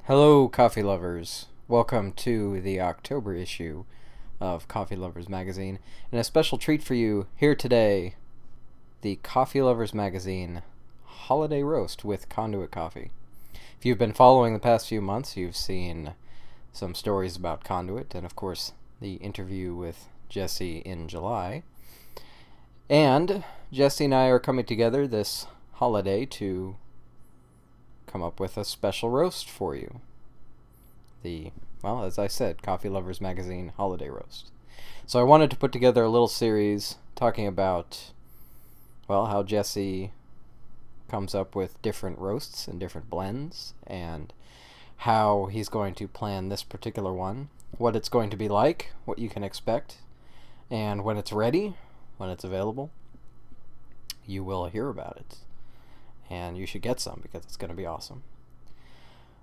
Hello, coffee lovers. Welcome to the October issue of Coffee Lovers Magazine. And a special treat for you here today, the Coffee Lovers Magazine Holiday Roast with Conduit Coffee. If you've been following the past few months, you've seen some stories about Conduit and, of course, the interview with Jesse in July. And Jesse and I are coming together this holiday to come up with a special roast for you. As I said, Coffee Lovers Magazine Holiday Roast. So I wanted to put together a little series talking about, how Jesse comes up with different roasts and different blends, and how he's going to plan this particular one, what it's going to be like, what you can expect, and when it's ready, when it's available, you will hear about it. And you should get some because it's going to be awesome.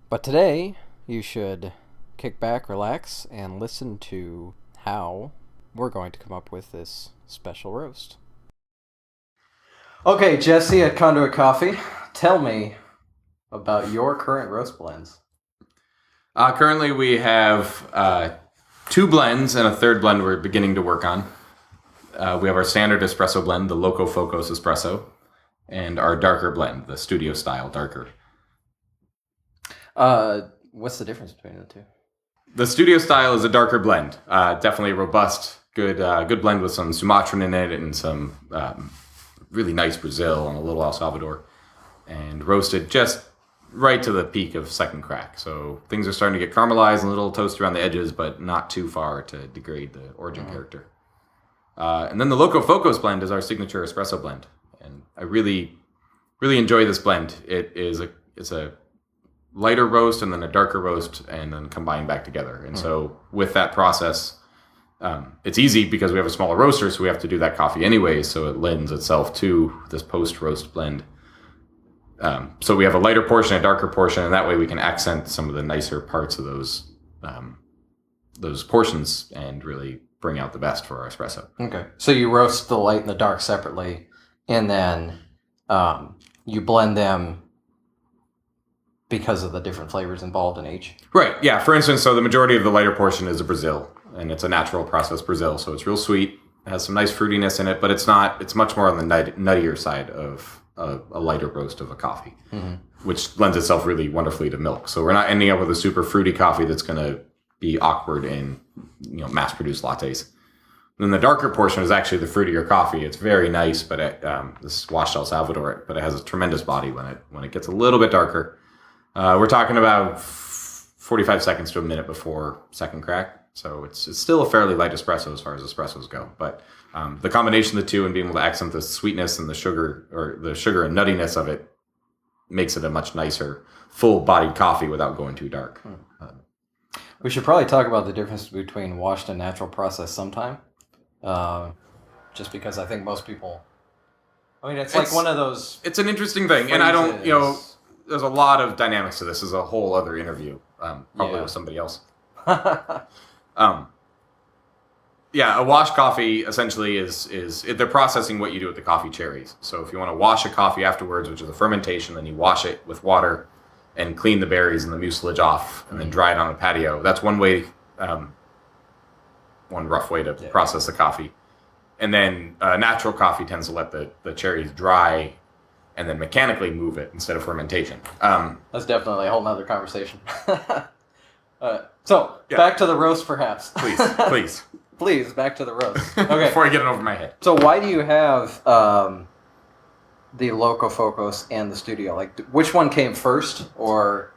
But today, you should kick back, relax, and listen to how we're going to come up with this special roast. Okay, Jesse at Conduit Coffee, tell me about your current roast blends. Currently, we have two blends and a third blend we're beginning to work on. We have our standard espresso blend, the Loco Focos Espresso, and our darker blend, the studio style darker. What's the difference between the two? The studio style is a darker blend. Definitely a robust, good blend with some Sumatran in it and some really nice Brazil and a little El Salvador. And roasted just right to the peak of second crack. So things are starting to get caramelized and a little toasty around the edges, but not too far to degrade the origin character. And then the Loco Focos blend is our signature espresso blend. And I really, really enjoy this blend. It's a lighter roast and then a darker roast and then combined back together. And so with that process, it's easy because we have a smaller roaster, so we have to do that coffee anyway. So it lends itself to this post-roast blend. So we have a lighter portion, a darker portion, and that way we can accent some of the nicer parts of those portions and really bring out the best for our espresso. Okay. So you roast the light and the dark separately, and then you blend them because of the different flavors involved in each. Right, yeah. For instance, so the majority of the lighter portion is a Brazil, and it's a natural processed Brazil, so it's real sweet, it has some nice fruitiness in it, but it's much more on the nuttier side of a lighter roast of a coffee, which lends itself really wonderfully to milk. So we're not ending up with a super fruity coffee that's going to be awkward in mass-produced lattes. Then the darker portion is actually the fruitier coffee. It's very nice, but this is washed El Salvador, but it has a tremendous body when it gets a little bit darker. We're talking about 45 seconds to a minute before second crack. So it's still a fairly light espresso as far as espressos go. But the combination of the two and being able to accent the sweetness and the sugar and nuttiness of it makes it a much nicer, full-bodied coffee without going too dark. We should probably talk about the difference between washed and natural process sometime. Just because I think most people... it's like one of those... It's an interesting thing. And I don't, there's a lot of dynamics to this. This is a whole other interview, probably with somebody else. A washed coffee essentially is they're processing what you do with the coffee cherries. So if you want to wash a coffee afterwards, which is a fermentation, then you wash it with water and clean the berries and the mucilage off and then dry it on a patio. That's one way, one rough way to process the coffee. And then natural coffee tends to let the cherries dry and then mechanically move it instead of fermentation. That's definitely a whole nother conversation. Back to the roast, perhaps. Please. Please, back to the roast. Okay. Before I get it over my head. So why do you have the Loco Focos and the Studio? Like, which one came first, or...?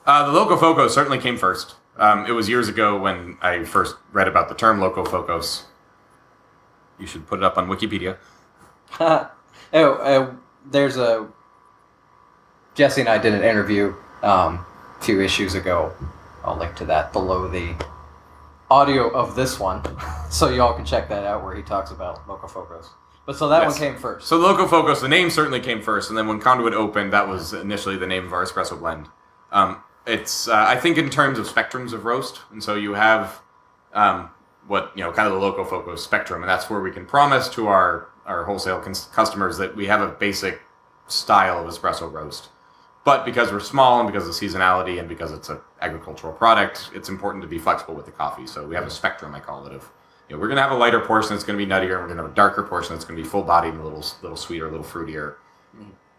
The Loco Focos certainly came first. It was years ago when I first read about the term Loco Focos. You should put it up on Wikipedia. There's a... Jesse and I did an interview a few issues ago. I'll link to that below the audio of this one, so y'all can check that out where he talks about Loco Focos. But so that one came first. So Loco Focos, the name certainly came first, and then when Conduit opened, that was initially the name of our espresso blend. It's, I think, in terms of spectrums of roast, and so you have kind of the Loco Focos spectrum, and that's where we can promise to our wholesale customers that we have a basic style of espresso roast. But because we're small and because of seasonality and because it's an agricultural product, it's important to be flexible with the coffee. So we have a spectrum, I call it, of we're going to have a lighter portion that's going to be nuttier, and we're going to have a darker portion that's going to be full-bodied and a little sweeter, a little fruitier.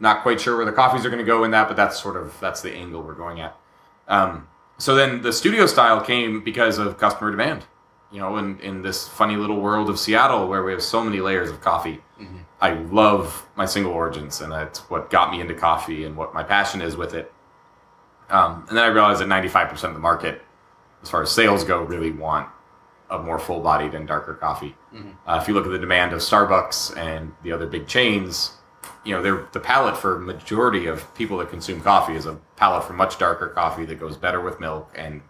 Not quite sure where the coffees are going to go in that, but that's the angle we're going at. So then the studio style came because of customer demand. In this funny little world of Seattle where we have so many layers of coffee. Mm-hmm. I love my single origins, and that's what got me into coffee and what my passion is with it. And then I realized that 95% of the market, as far as sales go, really want a more full-bodied and darker coffee. Mm-hmm. If you look at the demand of Starbucks and the other big chains, the palate for majority of people that consume coffee is a palate for much darker coffee that goes better with milk and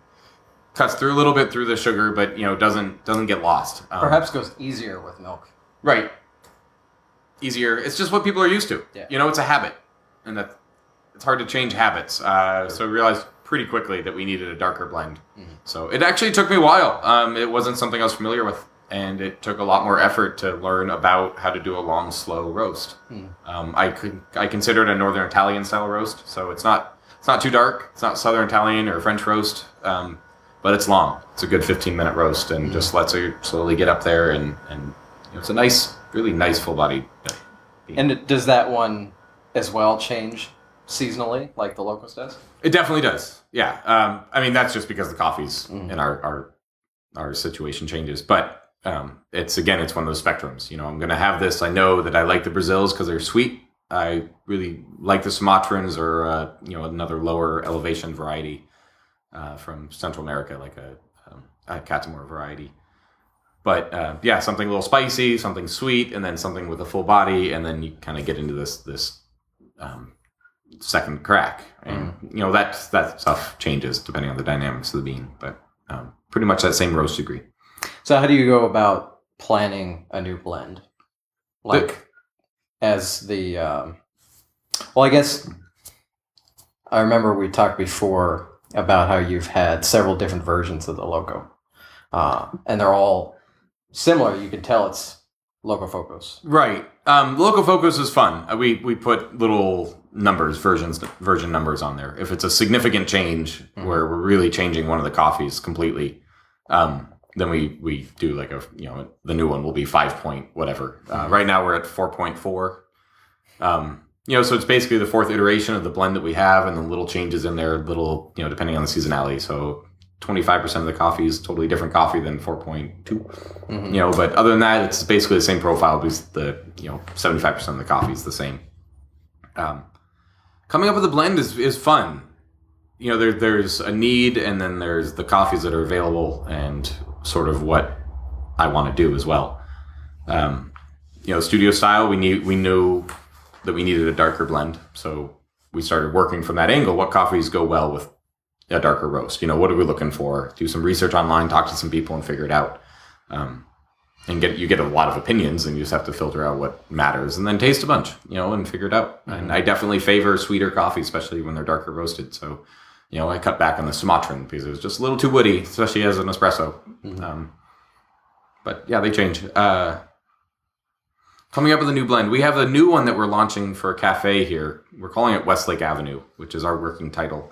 cuts through a little bit through the sugar, but doesn't get lost. Perhaps goes easier with milk. Right. Easier. It's just what people are used to. Yeah. It's a habit, and that it's hard to change habits. So we realized pretty quickly that we needed a darker blend. Mm-hmm. So it actually took me a while. It wasn't something I was familiar with, and it took a lot more effort to learn about how to do a long, slow roast. Mm. I consider it a Northern Italian style roast, so it's not too dark. It's not Southern Italian or French roast. But it's long. It's a good 15-minute roast, and just lets you slowly get up there, and it's a really nice full-bodied bean. And does that one as well change seasonally, like the Locos does? It definitely does. Yeah. That's just because the coffees in our situation changes, but it's one of those spectrums. I'm going to have this. I know that I like the Brazils because they're sweet. I really like the Sumatrans or another lower elevation variety. From Central America, like a Catamor variety. But something a little spicy, something sweet, and then something with a full body, and then you kind of get into this second crack. And, that stuff changes depending on the dynamics of the bean, but pretty much that same roast degree. So how do you go about planning a new blend? I guess I remember we talked before about how you've had several different versions of the Loco. And they're all similar. You can tell it's Loco Focos. Right. Loco Focos is fun. We put little version numbers on there. If it's a significant change where we're really changing one of the coffees completely, then we do like the new one will be 5 point whatever. Right now we're at 4.4. So it's basically the fourth iteration of the blend that we have, and the little changes in there, depending on the seasonality. So 25% of the coffee is totally different coffee than 4.2. Mm-hmm. But other than that, it's basically the same profile because the 75% of the coffee is the same. Coming up with a blend is fun. There's a need, and then there's the coffees that are available, and sort of what I want to do as well. Studio style, we knew that we needed a darker blend. So we started working from that angle. What coffees go well with a darker roast? What are we looking for? Do some research online, talk to some people, and figure it out. And you get a lot of opinions, and you just have to filter out what matters, and then taste a bunch, and figure it out. Mm-hmm. And I definitely favor sweeter coffee, especially when they're darker roasted. So, I cut back on the Sumatran because it was just a little too woody, especially as an espresso. Mm-hmm. But yeah, they change. Coming up with a new blend. We have a new one that we're launching for a cafe here. We're calling it Westlake Avenue, which is our working title.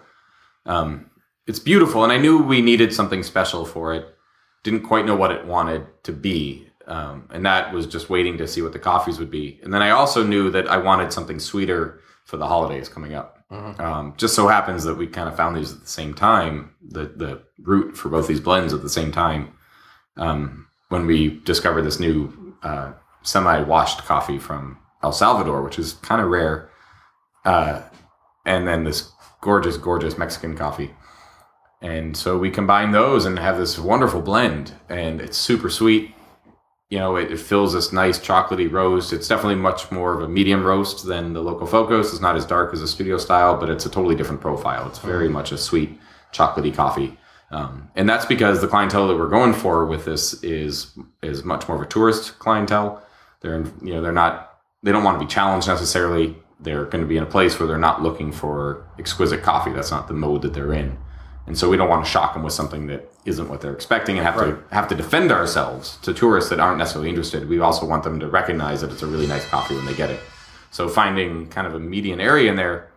It's beautiful, and I knew we needed something special for it. Didn't quite know what it wanted to be, and that was just waiting to see what the coffees would be. And then I also knew that I wanted something sweeter for the holidays coming up. Mm-hmm. Just so happens that we kind of found these at the same time, the root for both these blends at the same time, when we discovered this new semi-washed coffee from El Salvador, which is kind of rare, and then this gorgeous, gorgeous Mexican coffee. And so we combine those and have this wonderful blend, and it's super sweet. It fills this nice chocolatey roast. It's definitely much more of a medium roast than the Loco Focos. It's not as dark as a studio style, but it's a totally different profile. It's very much a sweet, chocolatey coffee. And that's because the clientele that we're going for with this is much more of a tourist clientele. They don't want to be challenged necessarily. They're going to be in a place where they're not looking for exquisite coffee. That's not the mode that they're in. And so we don't want to shock them with something that isn't what they're expecting and have to defend ourselves to tourists that aren't necessarily interested. We also want them to recognize that it's a really nice coffee when they get it. So finding kind of a median area in there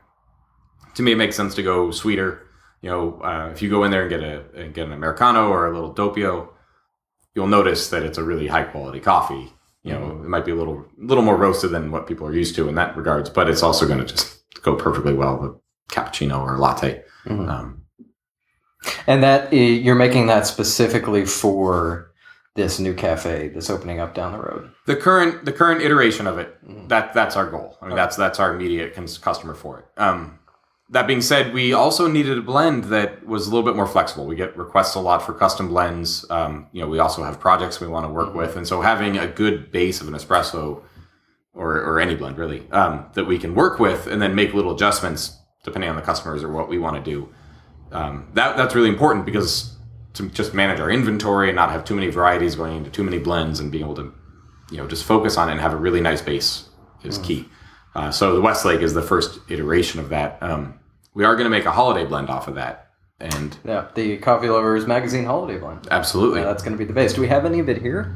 to me, it makes sense to go sweeter. If you go in there and get an Americano or a little doppio, you'll notice that it's a really high quality coffee. It might be a little more roasted than what people are used to in that regards, but it's also going to just go perfectly well with cappuccino or latte. And that you're making that specifically for this new cafe that's opening up down the road. The current iteration of it, that's our goal. I mean, that's our immediate customer for it. That being said, we also needed a blend that was a little bit more flexible. We get requests a lot for custom blends. We also have projects we want to work with, and so having a good base of an espresso or any blend really that we can work with, and then make little adjustments depending on the customers or what we want to do. That's really important, because to just manage our inventory and not have too many varieties going into too many blends, and being able to just focus on it and have a really nice base is key. So the Westlake is the first iteration of that. We are going to make a holiday blend off of that. And the Coffee Lovers Magazine holiday blend. Absolutely. That's going to be the base. Do we have any of it here?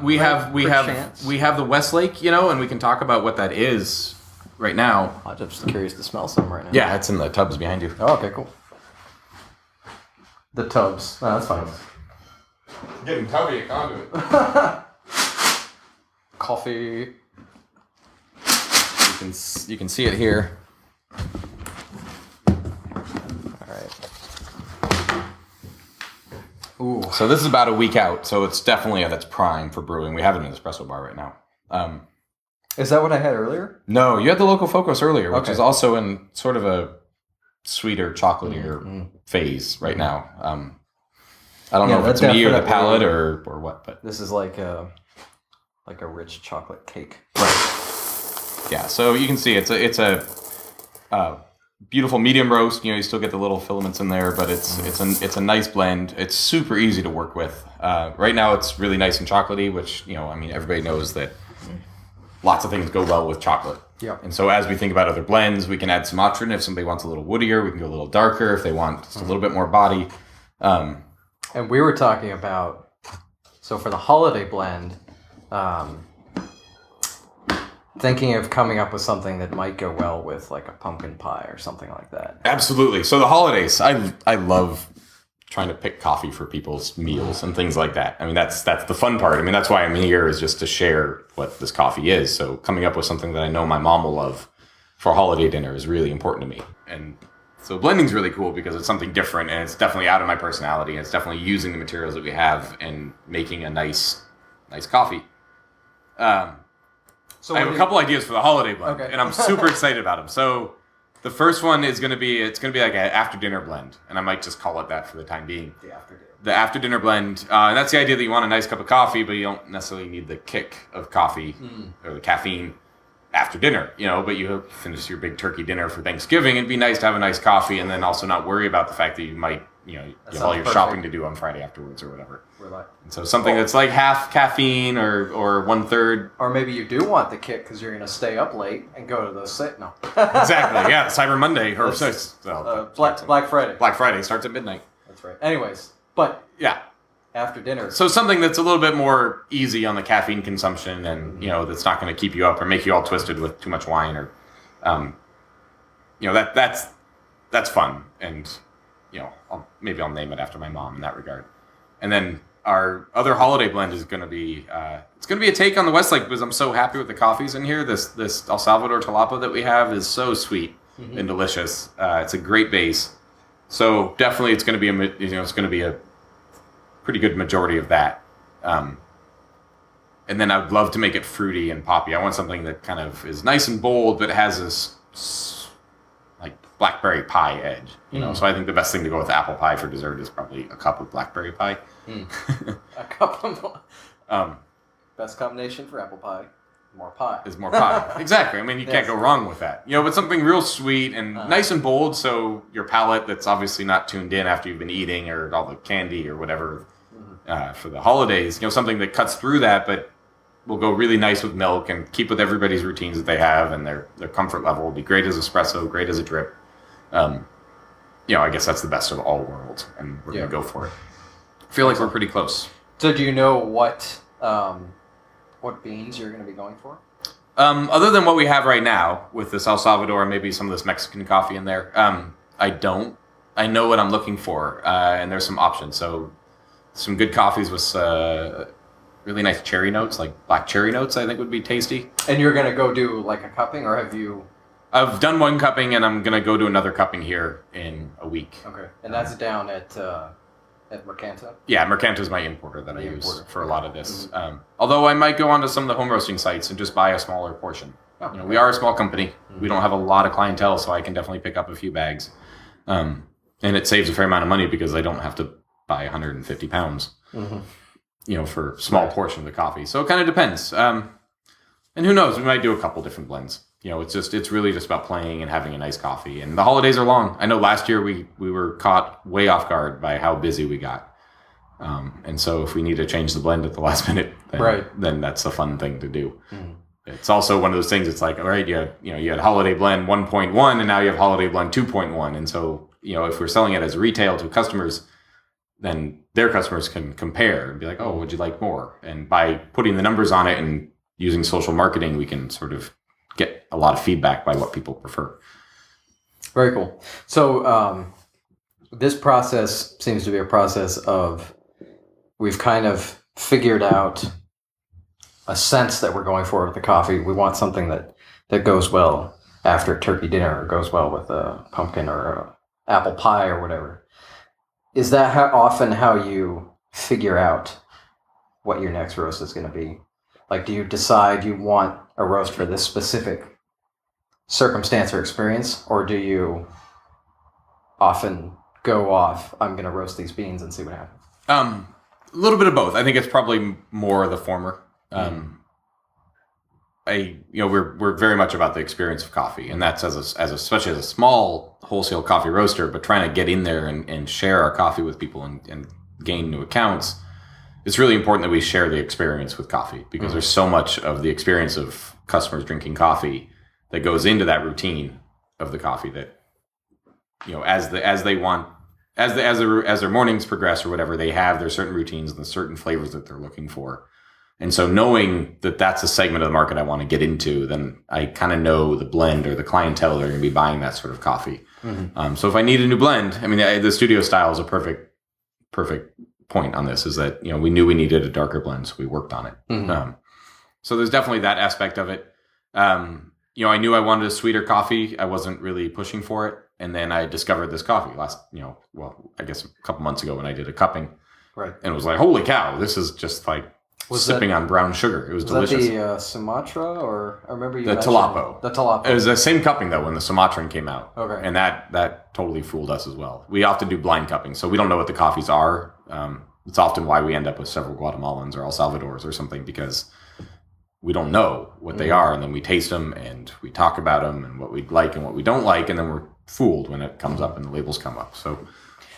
We have the Westlake, and we can talk about what that is right now. I'm just curious to smell some right now. Yeah, it's in the tubs behind you. Oh, okay, cool. The tubs. Oh, that's fine. Getting tubby at Conduit. Coffee. You can see it here. Ooh. So this is about a week out, so it's definitely that's prime for brewing. We have it in an espresso bar right now. Is that what I had earlier? No, you had the Local Focus earlier, which is also in sort of a sweeter, chocolatier phase right now. I don't know if it's me or the palate or what, but this is like a rich chocolate cake. Right. Yeah, so you can see it's a beautiful medium roast. You still get the little filaments in there, but it's a nice blend. It's super easy to work with. Right now, it's really nice and chocolatey, which everybody knows that lots of things go well with chocolate. Yeah. And so as we think about other blends, we can add Sumatran if somebody wants a little woodier. We can go a little darker if they want just a little bit more body. And we were talking about, so for the holiday blend, thinking of coming up with something that might go well with like a pumpkin pie or something like that. Absolutely. So the holidays, I love trying to pick coffee for people's meals and things like that. I mean, that's the fun part. I mean, that's why I'm here, is just to share what this coffee is. So coming up with something that I know my mom will love for a holiday dinner is really important to me. And so blending's really cool because it's something different, and it's definitely out of my personality. And it's definitely using the materials that we have and making a nice coffee. So I have a couple ideas for the holiday blend, and I'm super excited about them. So the first one is going to be like an after dinner blend, and I might just call it that for the time being. The after dinner blend, and that's the idea that you want a nice cup of coffee, but you don't necessarily need the kick of coffee or the caffeine after dinner, but you finish your big turkey dinner for Thanksgiving. It'd be nice to have a nice coffee and then also not worry about the fact that you might, you have all your shopping to do on Friday afterwards or whatever. And so something that's like half caffeine or 1/3. Or maybe you do want the kick because you're going to stay up late and go to the no. Exactly, yeah. Cyber Monday or Black Friday. Black Friday starts at midnight. That's right. Anyways, but yeah. After dinner. So something that's a little bit more easy on the caffeine consumption, and that's not going to keep you up or make you all twisted with too much wine, or that's fun, and maybe I'll name it after my mom in that regard. And then our other holiday blend is going to be it's going to be a take on the Westlake, because I'm so happy with the coffees in here. This El Salvador Talapa that we have is so sweet and delicious. It's a great base, so definitely it's going to be a pretty good majority of that. And then I would love to make it fruity and poppy. I want something that kind of is nice and bold, but has this like blackberry pie edge. So I think the best thing to go with apple pie for dessert is probably a cup of blackberry pie. A cup of best combination for apple pie. More pie. Is more pie. Exactly. I mean, you can't go wrong with that. But something real sweet and nice and bold, so your palate that's obviously not tuned in after you've been eating or all the candy or whatever for the holidays. Something that cuts through that, but will go really nice with milk and keep with everybody's routines that they have, and their comfort level will be great as espresso, great as a drip. I guess that's the best of all worlds, and we're going to go for it. I feel like we're pretty close. So do you know what beans you're going to be going for? Other than what we have right now with this El Salvador and maybe some of this Mexican coffee in there, I don't. I know what I'm looking for, and there's some options. So some good coffees with really nice cherry notes, like black cherry notes, I think would be tasty. And you're going to go do like a cupping, or have you... I've done one cupping, and I'm going to go do another cupping here in a week. Okay. And that's down at Mercanta? Yeah, Mercanta's my importer that I use for a lot of this. Mm-hmm. Although I might go onto some of the home roasting sites and just buy a smaller portion. Oh, you know, we are a small company. Mm-hmm. We don't have a lot of clientele, so I can definitely pick up a few bags. And it saves a fair amount of money because I don't have to buy 150 pounds, you know, for a small portion of the coffee. So it kind of depends. And who knows? We might do a couple different blends. You know, it's really just about playing and having a nice coffee. And the holidays are long. I know last year we were caught way off guard by how busy we got. And so if we need to change the blend at the last minute, then that's a fun thing to do. Mm. It's also one of those things. It's like, all right, you had holiday blend 1.1 and now you have holiday blend 2.1. And so, you know, if we're selling it as retail to customers, then their customers can compare and be like, oh, would you like more? And by putting the numbers on it and using social marketing, we can sort of get a lot of feedback by what people prefer. Very cool. So this process seems to be a process of, we've kind of figured out a sense that we're going for with the coffee. We want something that goes well after turkey dinner, or goes well with a pumpkin or a apple pie or whatever. Is that often how you figure out what your next roast is going to be? Like, do you decide you want a roast for this specific circumstance or experience, or do you often go off, I'm going to roast these beans and see what happens? A little bit of both. I think it's probably more the former. We're very much about the experience of coffee, and that's especially as a small wholesale coffee roaster, but trying to get in there and share our coffee with people and gain new accounts. It's really important that we share the experience with coffee, because there's so much of the experience of customers drinking coffee that goes into that routine of the coffee that, you know, as their mornings progress or whatever, they have their certain routines and the certain flavors that they're looking for. And so knowing that that's a segment of the market I want to get into, then I kind of know the blend or the clientele that are going to be buying that sort of coffee. Mm-hmm. So if I need a new blend, I mean, the studio style is a perfect point on this, is that, you know, we knew we needed a darker blend, so we worked on it. Mm-hmm. So there's definitely that aspect of it. You know, I knew I wanted a sweeter coffee. I wasn't really pushing for it. And then I discovered this coffee I guess a couple months ago when I did a cupping. Right. And it was like, holy cow, this is just like sipping on brown sugar. It was delicious. That the Sumatra, or I remember you the Talapo. The Talapo. It was the same cupping though when the Sumatran came out. Okay. And that totally fooled us as well. We often do blind cupping, so we don't know what the coffees are. It's often why we end up with several Guatemalans or El Salvadors or something, because we don't know what they are, and then we taste them and we talk about them and what we like and what we don't like, and then we're fooled when it comes up and the labels come up. So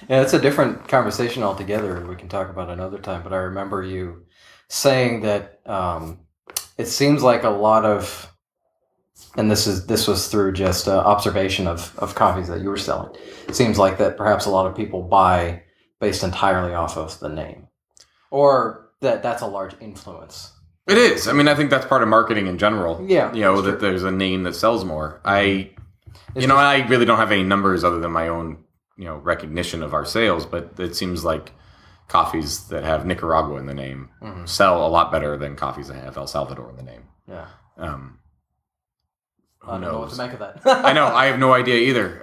yeah, it's a different conversation altogether. We can talk about it another time, but I remember you saying that it seems like a lot of, and this was through just observation of coffees that you were selling, it seems like that perhaps a lot of people buy based entirely off of the name, or that's a large influence. It is. I mean, I think that's part of marketing in general. Yeah. You know, that there's a name that sells more. I really don't have any numbers other than my own, you know, recognition of our sales, but it seems like coffees that have Nicaragua in the name sell a lot better than coffees that have El Salvador in the name. Yeah. I don't know what to make of that. I know. I have no idea either.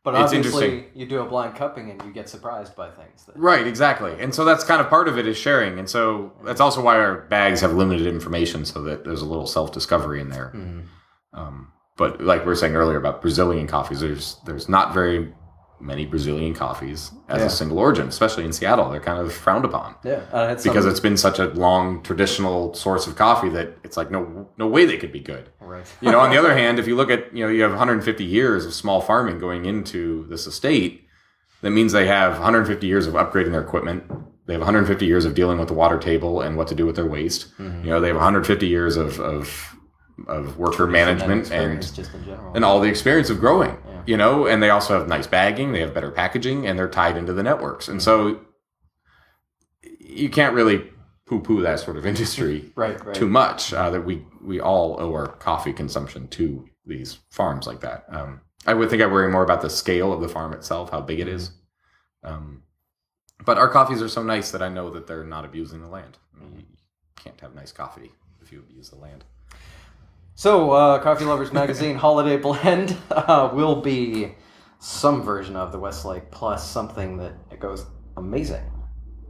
But obviously, you do a blind cupping and you get surprised by things. Right, exactly. And so that's kind of part of it, is sharing. And so that's also why our bags have limited information, so that there's a little self-discovery in there. Mm-hmm. But like we were saying earlier about Brazilian coffees, there's not very many Brazilian coffees as a single origin, especially in Seattle. They're kind of frowned upon. Yeah, because it's been such a long traditional source of coffee that it's like no way they could be good. Right. You know, on the other hand, if you look at, you know, you have 150 years of small farming going into this estate, that means they have 150 years of upgrading their equipment. They have 150 years of dealing with the water table and what to do with their waste. Mm-hmm. You know, they have 150 years of worker management and all the experience of growing. Yeah. You know, and they also have nice bagging, they have better packaging, and they're tied into the networks. And so you can't really poo-poo that sort of industry right. too much. That we all owe our coffee consumption to these farms like that. I would think I worry more about the scale of the farm itself, how big it is. But our coffees are so nice that I know that they're not abusing the land. I mean, you can't have nice coffee if you abuse the land. So, Coffee Lovers Magazine Holiday Blend will be some version of the Westlake plus something that it goes amazing.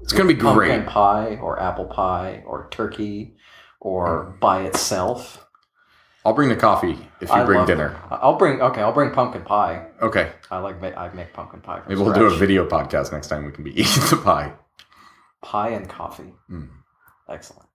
It's going to be great. Pumpkin pie or apple pie or turkey or by itself. I'll bring the coffee if you bring dinner. I'll bring pumpkin pie. Okay. I make pumpkin pie from Maybe we'll do a video podcast next time. We can be eating the pie. Pie and coffee. Mm. Excellent.